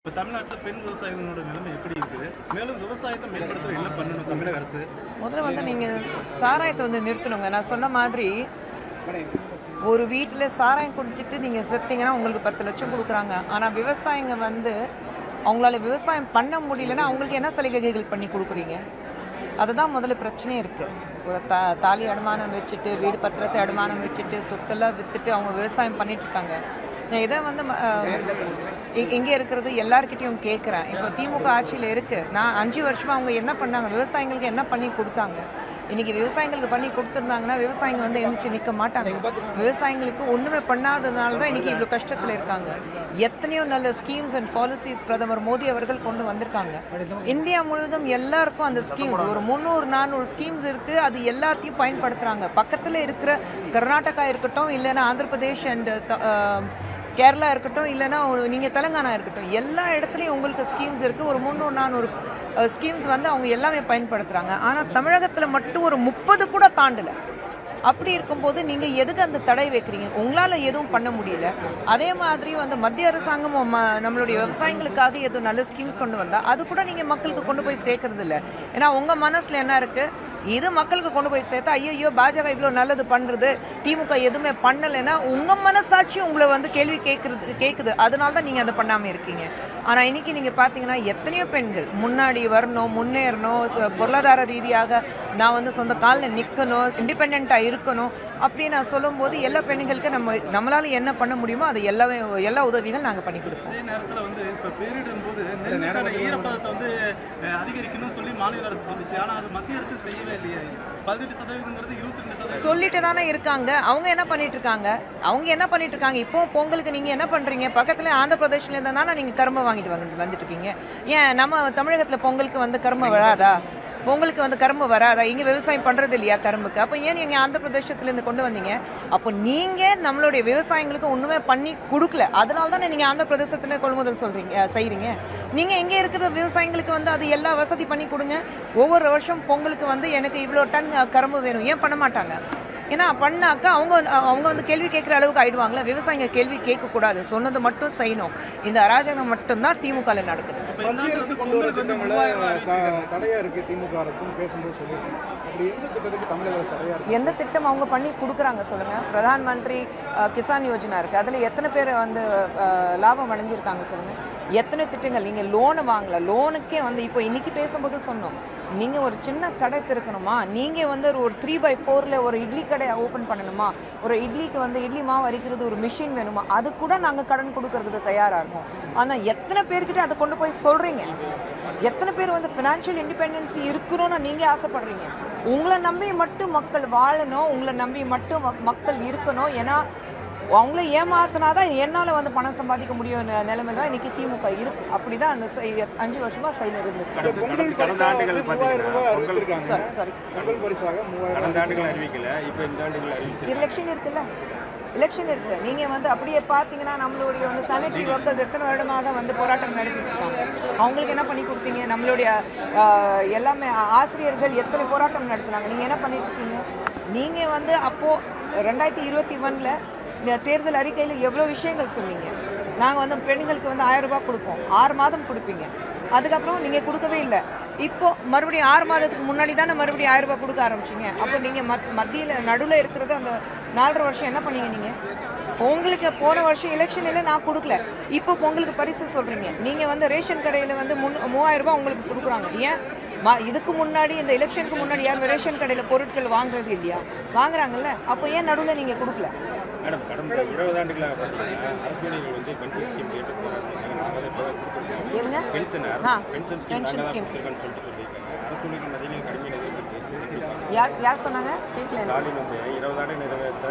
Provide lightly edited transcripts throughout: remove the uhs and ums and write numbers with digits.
இப்போ தமிழ்நாட்டில் பெண் விவசாயிகளோட நிலைமை எப்படி இருக்குது? மேலும் விவசாயத்தை மேம்படுத்த என்ன பண்ணணும் தமிழக அரசு? முதல்ல வந்து நீங்கள் சாராயத்தை வந்து நிறுத்தணுங்க. நான் சொன்ன மாதிரி ஒரு வீட்டில் சாராயம் குடிச்சிட்டு நீங்கள் செத்தீங்கன்னா உங்களுக்கு 10 லட்சம் கொடுக்குறாங்க. ஆனால் விவசாயிங்க வந்து அவங்களால விவசாயம் பண்ண முடியலன்னா அவங்களுக்கு என்ன சலுகைகள் பண்ணி கொடுக்குறீங்க? அதுதான் முதல்ல பிரச்சனையே இருக்குது. ஒரு தாலி அடமானம் வச்சுட்டு வீடு பத்திரத்தை அடமானம் வச்சுட்டு சொத்தெல்லாம் விற்றுட்டு அவங்க விவசாயம் பண்ணிட்டு இருக்காங்க. நான் இதை வந்து இங்கே இருக்கிறது எல்லாருக்கிட்டையும் கேட்குறேன். இப்போ திமுக ஆட்சியில் இருக்குது. நான் 5 வருஷமாக அவங்க என்ன பண்ணாங்க, விவசாயிங்களுக்கு என்ன பண்ணி கொடுத்தாங்க? இன்றைக்கி விவசாயிங்களுக்கு பண்ணி கொடுத்துருந்தாங்கன்னா விவசாயிங்க வந்து எந்திரிச்சு நிற்க மாட்டாங்க. விவசாயிங்களுக்கு ஒன்றுமே பண்ணாததுனால தான் இன்றைக்கி இவ்வளோ கஷ்டத்தில் இருக்காங்க. எத்தனையோ நல்ல ஸ்கீம்ஸ் அண்ட் பாலிசிஸ் பிரதமர் மோடி அவர்கள் கொண்டு வந்திருக்காங்க. இந்தியா முழுவதும் எல்லாருக்கும் அந்த ஸ்கீம்ஸ் ஒரு 300-400 ஸ்கீம்ஸ் இருக்குது. அது எல்லாத்தையும் பயன்படுத்துகிறாங்க. பக்கத்தில் இருக்கிற கர்நாடகா இருக்கட்டும், இல்லைன்னா ஆந்திர பிரதேஷ் அண்ட் கேரளா இருக்கட்டும், இல்லைனா நீங்கள் தெலுங்கானா இருக்கட்டும், எல்லா இடத்துலையும் உங்களுக்கு ஸ்கீம்ஸ் இருக்குது. ஒரு 300-400 ஸ்கீம்ஸ் வந்து அவங்க எல்லாமே பயன்படுத்துகிறாங்க. ஆனால் தமிழகத்தில் மட்டும் ஒரு 30 கூட தாண்டலை. அப்படி இருக்கும்போது நீங்கள் எதுக்கு அந்த தடை வைக்கிறீங்க? உங்களால் எதுவும் பண்ண முடியல. அதே மாதிரி வந்து மத்திய அரசாங்கம் நம்மளுடைய விவசாயிகளுக்காக எதுவும் நல்ல ஸ்கீம்ஸ் கொண்டு வந்தால் அது கூட நீங்கள் மக்களுக்கு கொண்டு போய் சேர்க்கறது இல்லை. ஏன்னா உங்கள் மனசில் என்ன இருக்குது, இது மக்களுக்கு கொண்டு போய் சேர்த்தா ஐயோ பாஜக இவ்வளோ நல்லது பண்ணுறது, திமுக எதுவுமே பண்ணலைன்னா உங்கள் மனசாட்சி உங்களை வந்து கேள்வி கேட்குது. அதனால தான் நீங்கள் அதை பண்ணாமல் இருக்கீங்க. ஆனால் இன்றைக்கி நீங்கள் பார்த்தீங்கன்னா எத்தனையோ பெண்கள் முன்னாடி வரணும், முன்னேறணும், பொருளாதார ரீதியாக நான் வந்து சொந்த காலில் நிற்கணும், இண்டிபெண்ட்டாக இருக்கணும் அப்படின்னு நான் சொல்லும்போது எல்லா பெண்களுக்கு நம்மளால என்ன பண்ண முடியுமோ அது எல்லா உதவிகள் நாங்கள் பண்ணி கொடுப்போம். அதே நேரத்தில் வந்து இப்போ பேரிடும் போது ஈரப்பதத்தை வந்து அதிகரிக்கணும்னு சொல்லி மாநில அரசு சொல்லிச்சு. ஆனால் அது மத்திய அரசு செய்யவே இல்லையே. 18%ங்கிறது 22%. சொல்லிட்டு தானே இருக்காங்க. அவங்க என்ன பண்ணிட்டு இருக்காங்க? இப்போ பொங்கலுக்கு நீங்க என்ன பண்றீங்க? பக்கத்துல ஆந்திர பிரதேஷ்ல இருந்தா தானே நீங்க கரும்பு வாங்கிட்டு வந்துட்டு இருக்கீங்க. ஏன் நம்ம தமிழகத்துல பொங்கலுக்கு வந்து கரும்பு வராதா? இங்க விவசாயம் பண்றது இல்லையா கரும்புக்கு? அப்போ ஏன் நீங்க ஆந்திர பிரதேசத்துல இருந்து கொண்டு வந்தீங்க? அப்போ நீங்க நம்மளுடைய விவசாயிகளுக்கு ஒண்ணுமே பண்ணி கொடுக்கல. அதனால தானே நீங்க ஆந்திர பிரதேசத்துல கொள்முதல் செய்றீங்க. நீங்க எங்க இருக்கிற விவசாயிகளுக்கு வந்து அது எல்லா வசதி பண்ணி கொடுங்க. ஒவ்வொரு வருஷம் பொங்கலுக்கு வந்து எனக்கு இவ்வளோ டன் கரும்பு வேணும், ஏன் பண்ண மாட்டாங்க? ஏன்னா பண்ணாக்கா அவங்க வந்து கேள்வி கேட்குற அளவுக்கு ஆயிடுவாங்களே. விவசாயிங்க கேள்வி கேட்கக்கூடாது, சொன்னது மட்டும் செய்யணும். இந்த அராஜகம் மட்டும்தான் திமுகவில் நடக்குது. எந்த திட்டம் அவங்க பண்ணி கொடுக்குறாங்க சொல்லுங்க? பிரதான் மந்திரி கிசான் யோஜனா இருக்கு, அதில் எத்தனை பேர் வந்து லாபம் அடைஞ்சிருக்காங்க சொல்லுங்க? எத்தனை திட்டங்கள்? நீங்கள் லோனை வாங்கல, லோனுக்கே வந்து இப்போ இன்னைக்கு பேசும்போது சொன்னோம், நீங்கள் ஒரு சின்ன கடை திறக்கணுமா, நீங்கள் வந்து ஒரு 3/4 ஒரு இட்லி கடை ஓப்பன் பண்ணணுமா, ஒரு இட்லிக்கு வந்து இட்லி மாவு அரைக்கிறது ஒரு மிஷின் வேணுமா, அது கூட நாங்கள் கடன் கொடுக்கறதுக்கு தயாராக இருக்கோம். ஆனால் எத்தனை பேர்கிட்ட அதை கொண்டு போய் சொல்கிறீங்க? எத்தனை பேர் வந்து ஃபினான்ஷியல் இண்டிபெண்டன்சி இருக்கணும்னு நீங்கள் ஆசைப்படுறீங்க? உங்களை நம்பி மட்டும் மக்கள் வாழணும், உங்களை நம்பி மட்டும் மக்கள் இருக்கணும். ஏன்னா அவங்கள ஏமாத்தினாதான் என்னால் வந்து பணம் சம்பாதிக்க முடியும் நிலைமை தான் இன்னைக்கு திமுக இருக்கு. அப்படிதான் அந்த 5 வருஷமா செயல் இருந்து. எலெக்ஷன் இருக்கு. நீங்க வந்து அப்படியே பாத்தீங்கன்னா நம்மளுடைய வந்து சானிட்டரி ஒர்க்கர்ஸ் எத்தனை வருடமாக வந்து போராட்டம் நடத்திட்டு இருக்காங்க. அவங்களுக்கு என்ன பண்ணி கொடுத்தீங்க? நம்மளுடைய எல்லாமே ஆசிரியர்கள் எத்தனை போராட்டம் நடத்தினாங்க. நீங்க என்ன பண்ணிட்டு இருக்கீங்க? நீங்க வந்து அப்போ 2021 தேர்தல் அறிக்கையில் எவ்வளோ விஷயங்கள் சொன்னீங்க. நாங்கள் வந்து பெண்களுக்கு வந்து 1000 ரூபாய் கொடுப்போம், 6 மாதம் கொடுப்பீங்க. அதுக்கப்புறம் நீங்கள் கொடுக்கவே இல்லை. இப்போ மறுபடியும் 6 மாதத்துக்கு முன்னாடி தானே மறுபடியும் 1000 ரூபாய் கொடுக்க ஆரம்பிச்சிங்க. அப்போ நீங்கள் மத்தியில் நடுவில் இருக்கிறது அந்த 4.5 வருஷம் என்ன பண்ணீங்க? நீங்கள் உங்களுக்கு போன வருஷம் எலெக்ஷனில் நான் கொடுக்கல, இப்போ பொங்கலுக்கு பரிசு சொல்கிறீங்க. நீங்கள் வந்து ரேஷன் கடையில் வந்து 3000 ரூபாய் உங்களுக்கு கொடுக்குறாங்க. ஏன் இதுக்கு முன்னாடி இந்த எலெக்ஷனுக்கு முன்னாடி யாரும் ரேஷன் கடையில் பொருட்கள் வாங்குறது இல்லையா? வாங்குறாங்கல்ல. அப்போ ஏன் நடுவில் நீங்கள் கொடுக்கல? மேடம், கடந்த 20 ஆண்டுகளாக பார்த்தீங்கன்னா அரசுகள் வந்து பென்ஷன் ஸ்கீம் கேட்டு பென்ஷன் ஸ்கீம் அரசுகள் நிறைய கடுமையான யார் சொன்னாங்க? கேட்கல. 20 ஆண்டு நிறைவேற்ற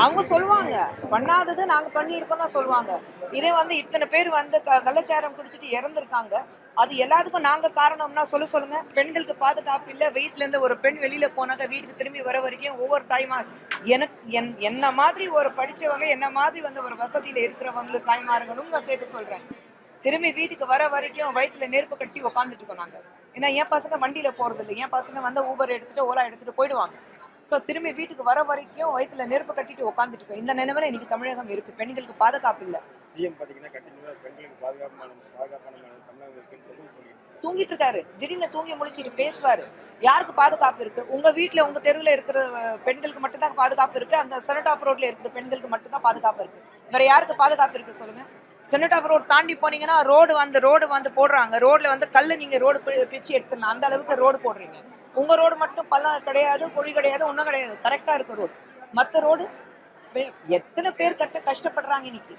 அவங்க சொல்லுவாங்க, பண்ணாதது நாங்க பண்ணியிருக்கோம் தான் சொல்லுவாங்க. இதே வந்து இத்தனை பேர் வந்து கள்ளச்சாரம் குடிச்சிட்டு இறந்துருக்காங்க, அது எல்லாத்துக்கும் நாங்க காரணம்னா சொல்லுங்க. பெண்களுக்கு பாதுகாப்பு இல்லை. வீட்டுல இருந்து ஒரு பெண் வெளியில போனாக்க வீட்டுக்கு திரும்பி வர வரைக்கும் ஒவ்வொரு தாய்மார் என்ன மாதிரி ஒரு படிச்சவங்க, என்ன மாதிரி வந்து ஒரு வசதியில இருக்கிறவங்களுக்கு தாய்மார்களும் நான் சேர்த்து சொல்றேன், திரும்பி வீட்டுக்கு வர வரைக்கும் வயிற்றுல நெருப்பு கட்டி உட்காந்துட்டு இருக்கோம் நாங்க. ஏன்னா என் பசங்க வண்டியில போறது இல்லை, என் பசங்க வந்து ஊபர் எடுத்துட்டு ஓலா எடுத்துட்டு போயிடுவாங்க. ஸோ திரும்பி வீட்டுக்கு வர வரைக்கும் வயிற்றுல நெருப்பு கட்டிட்டு உட்காந்துட்டு இருக்கோம். இந்த நிலைமையில இன்னைக்கு தமிழகம் இருக்கு. பெண்களுக்கு பாதுகாப்பு இல்லை. சிஎம் பாத்தீங்கன்னா கண்டினியூவா பெண்களுக்கு பாதுகாப்பான தமிழகம் இருக்குன்னு சொல்லிட்டு தூங்கிட்டு இருக்காரு. திடீர்னு தூங்கி முழிச்சிட்டு பேசுவாரு. யாருக்கு பாதுகாப்பு இருக்கு? உங்க வீட்டுல உங்க தெருவுல இருக்கிற பெண்களுக்கு மட்டும்தான் பாதுகாப்பு இருக்கு. அந்த செனட் ஆஃப் ரோட்ல இருக்கிற பெண்களுக்கு மட்டும்தான் பாதுகாப்பு இருக்கு. வேற யாருக்கு பாதுகாப்பு இருக்கு சொல்லுங்க? செனட் ஆஃப் ரோட் தாண்டி போனீங்கன்னா ரோடு வந்து போடுறாங்க. ரோட்ல வந்து கல்லு நீங்க ரோடு பிச்சு எடுத்துடலாம். அந்த அளவுக்கு ரோடு போடுறீங்க. உங்க ரோடு மட்டும் பள்ளம் கிடையாது, குழி கிடையாது, ஒன்றும் கிடையாது. கரெக்டா இருக்கு ரோடு. மற்ற ரோடு எத்தனை பேர் கஷ்டப்படுறாங்க இன்னைக்கு.